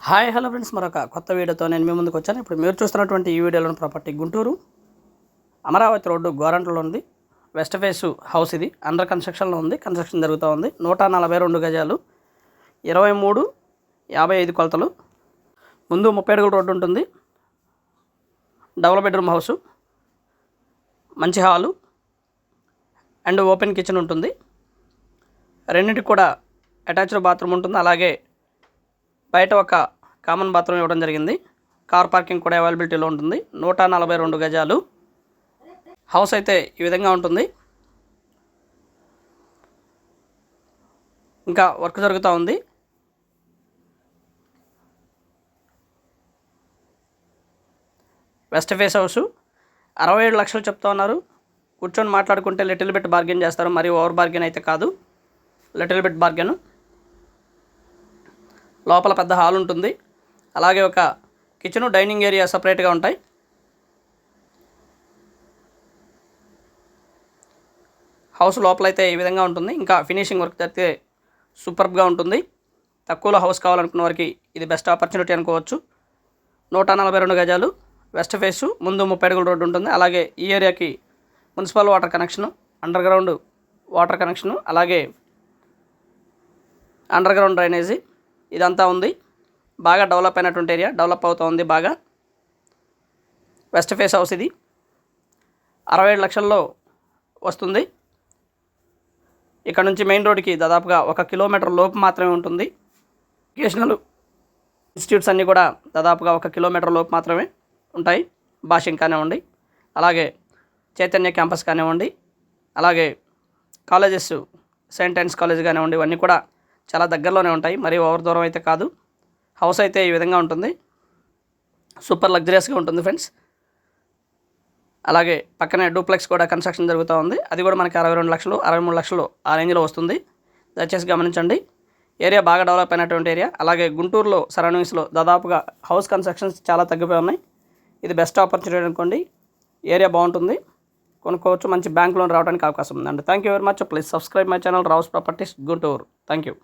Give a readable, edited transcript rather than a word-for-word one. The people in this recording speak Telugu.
హాయ్ హలో ఫ్రెండ్స్, మరొక కొత్త వీడియోతో నేను మీ ముందుకు వచ్చాను. ఇప్పుడు మీరు చూస్తున్నటువంటి ఈ వీడియోలోని ప్రాపర్టీ గుంటూరు అమరావతి రోడ్డు గోరంట్లలో ఉంది. వెస్ట్ ఫేస్ హౌస్ ఇది అండర్ కన్స్ట్రక్షన్లో ఉంది. కన్స్ట్రక్షన్ జరుగుతూ ఉంది. 142 గజాలు, 23-55 కొలతలు. ముందు 30 అడుగుల రోడ్డు ఉంటుంది. డబుల్ బెడ్రూమ్ హౌసు, మంచి హాలు అండ్ ఓపెన్ కిచెన్ ఉంటుంది. రెండింటికి కూడా అటాచ్డ్ బాత్రూమ్ ఉంటుంది. అలాగే బయట ఒక కామన్ బాత్రూమ్ ఇవ్వడం జరిగింది. కార్ పార్కింగ్ కూడా అవైలబిలిటీలో ఉంటుంది. 142 గజాలు హౌస్ అయితే ఈ విధంగా ఉంటుంది. ఇంకా వర్క్ జరుగుతూ ఉంది. వెస్ట్ ఫేస్ హౌస్ 67 లక్షలు చెప్తా ఉన్నారు. కూర్చొని మాట్లాడుకుంటే లిటిల్ బిట్ బార్గెన్ చేస్తారు. మరి ఓవర్ బార్గెన్ అయితే కాదు, లిటిల్ బిట్ బార్గెన్. లోపల పెద్ద హాల్ ఉంటుంది. అలాగే ఒక కిచెను, డైనింగ్ ఏరియా సపరేట్గా ఉంటాయి. హౌస్ లోపలైతే ఈ విధంగా ఉంటుంది. ఇంకా ఫినిషింగ్ వర్క్ జరిగితే సూపర్గా ఉంటుంది. తక్కువలో హౌస్ కావాలనుకున్న వారికి ఇది బెస్ట్ ఆపర్చునిటీ అనుకోవచ్చు. 142 గజాలు, వెస్ట్ ఫేసు, ముందు 30 అడుగుల రోడ్డు ఉంటుంది. అలాగే ఈ ఏరియాకి municipal water connection, under ground water connection, అలాగే అండర్ గ్రౌండ్ డ్రైనేజీ ఇదంతా ఉంది. బాగా డెవలప్ అయినటువంటి ఏరియా, డెవలప్ అవుతూ ఉంది బాగా. వెస్ట్ ఫేస్ హౌస్ ఇది 67 లక్షల్లో వస్తుంది. ఇక్కడ నుంచి మెయిన్ రోడ్డుకి దాదాపుగా 1 కిలోమీటర్ లోపు మాత్రమే ఉంటుంది. ఎడ్యుకేషనల్ ఇన్స్టిట్యూట్స్ అన్నీ కూడా దాదాపుగా 1 కిలోమీటర్ లోపు మాత్రమే ఉంటాయి. భాషింగ్ కానివ్వండి, అలాగే చైతన్య క్యాంపస్ కానివ్వండి, అలాగే కాలేజెస్, సెయింట్ ఆన్స్ కాలేజ్ కానివ్వండి, ఇవన్నీ కూడా చాలా దగ్గరలోనే ఉంటాయి. మరీ ఓవర్ దూరం అయితే కాదు. హౌస్ అయితే ఈ విధంగా ఉంటుంది. సూపర్ లగ్జరియస్గా ఉంటుంది ఫ్రెండ్స్. అలాగే పక్కనే డూప్లెక్స్ కూడా కన్స్ట్రక్షన్ జరుగుతూ ఉంది. అది కూడా మనకి 62 లక్షలు, 63 లక్షలు ఆ రేంజ్లో వస్తుంది. దయచేసి గమనించండి. ఏరియా బాగా డెవలప్ అయినటువంటి ఏరియా. అలాగే గుంటూరులో సరౌండింగ్స్లో దాదాపుగా హౌస్ కన్స్ట్రక్షన్స్ చాలా తగ్గిపోయి ఉన్నాయి. ఇది బెస్ట్ ఆపర్చునిటీ అనుకోండి. ఏరియా బాగుంటుంది, కొనుక్కోవచ్చు. మంచి బ్యాంక్ లోన్ రావడానికి అవకాశం ఉందండి. Thank you very much. Please subscribe my channel Rao's properties Guntur. Thank you.